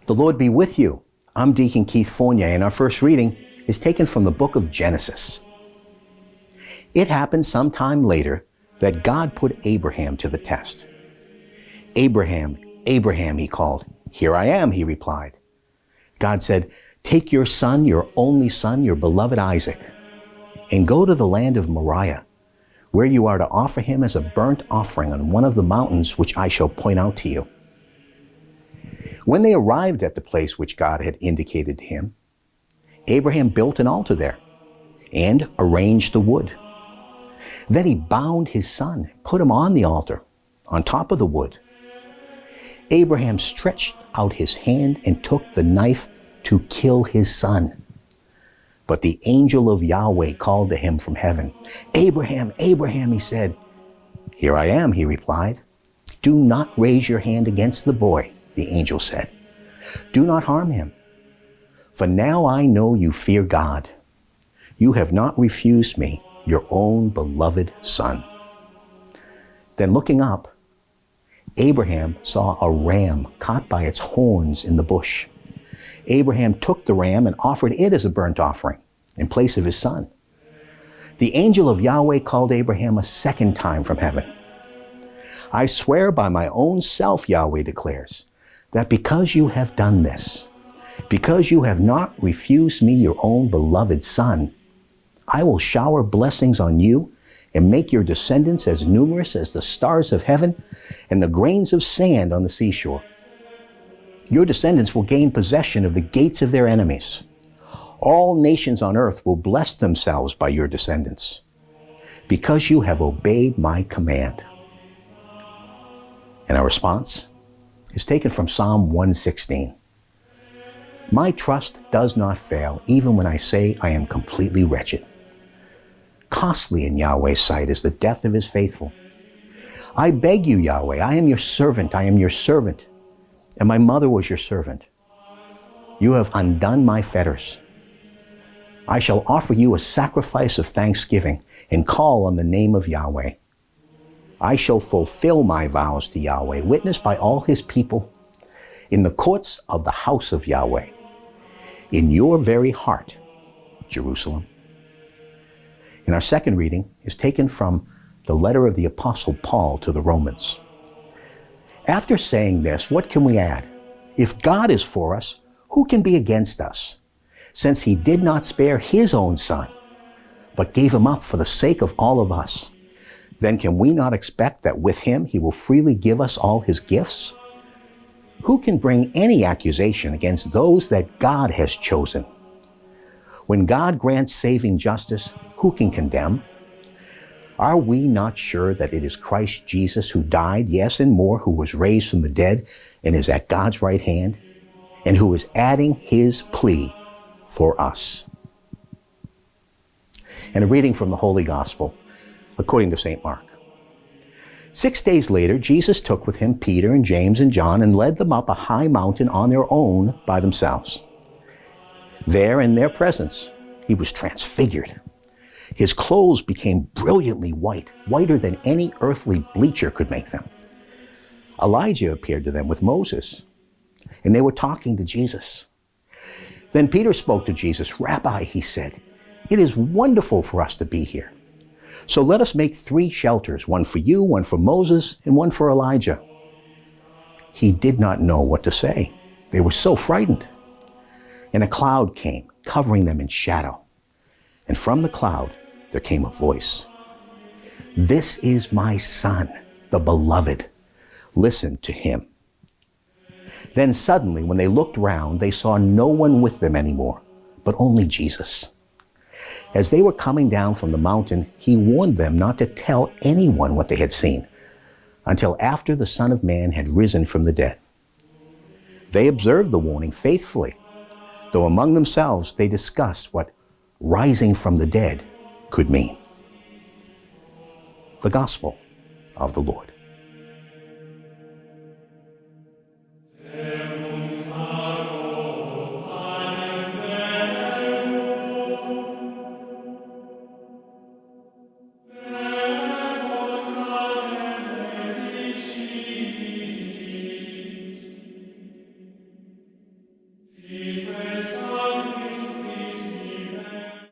The Lord be with you. I'm Deacon Fournier, and our first reading is taken from the book of Genesis. It happened sometime later that God put Abraham to the test. "Abraham, Abraham," he called. "Here I am," he replied. God said, "Take your son, your only son, your beloved Isaac, and go to the land of Moriah, where you are to offer him as a burnt offering on one of the mountains which I shall point out to you." When they arrived at the place which God had indicated to him, Abraham built an altar there and arranged the wood. Then he bound his son and put him on the altar, on top of the wood. Abraham stretched out his hand and took the knife to kill his son. But the angel of Yahweh called to him from heaven. "Abraham, Abraham," he said. "Here I am," he replied. "Do not raise your hand against the boy," the angel said. "Do not harm him. For now I know you fear God. You have not refused me, your own beloved son." Then looking up, Abraham saw a ram caught by its horns in the bush. Abraham took the ram and offered it as a burnt offering in place of his son. The angel of Yahweh called Abraham a second time from heaven. "I swear by my own self," Yahweh declares, "that because you have done this, because you have not refused me your own beloved son, I will shower blessings on you and make your descendants as numerous as the stars of heaven and the grains of sand on the seashore. Your descendants will gain possession of the gates of their enemies. All nations on earth will bless themselves by your descendants, because you have obeyed my command." And our response is taken from Psalm 116. "My trust does not fail, even when I say I am completely wretched. Costly in Yahweh's sight is the death of his faithful. I beg you, Yahweh, I am your servant, and my mother was your servant. You have undone my fetters. I shall offer you a sacrifice of thanksgiving and call on the name of Yahweh. I shall fulfill my vows to Yahweh, witnessed by all his people, in the courts of the house of Yahweh, in your very heart, Jerusalem." And our second reading is taken from the letter of the Apostle Paul to the Romans. After saying this, what can we add? If God is for us, who can be against us? Since he did not spare his own son, but gave him up for the sake of all of us, then can we not expect that with him he will freely give us all his gifts? Who can bring any accusation against those that God has chosen? When God grants saving justice, who can condemn? Are we not sure that it is Christ Jesus who died, yes, and more, who was raised from the dead and is at God's right hand, and who is adding his plea for us? And a reading from the Holy Gospel according to St. Mark. 6 days later, Jesus took with him Peter and James and John and led them up a high mountain on their own by themselves. There, in their presence, he was transfigured. His clothes became brilliantly white, whiter than any earthly bleacher could make them. Elijah appeared to them with Moses, and they were talking to Jesus. Then Peter spoke to Jesus. "Rabbi," he said, "it is wonderful for us to be here. So let us make 3 shelters, one for you, one for Moses, and one for Elijah." He did not know what to say. They were so frightened. And a cloud came, covering them in shadow. And from the cloud there came a voice. "This is my son, the beloved. Listen to him." Then suddenly, when they looked round, they saw no one with them anymore, but only Jesus. As they were coming down from the mountain, he warned them not to tell anyone what they had seen until after the Son of Man had risen from the dead. They observed the warning faithfully, though among themselves they discussed what rising from the dead could mean. The Gospel of the Lord.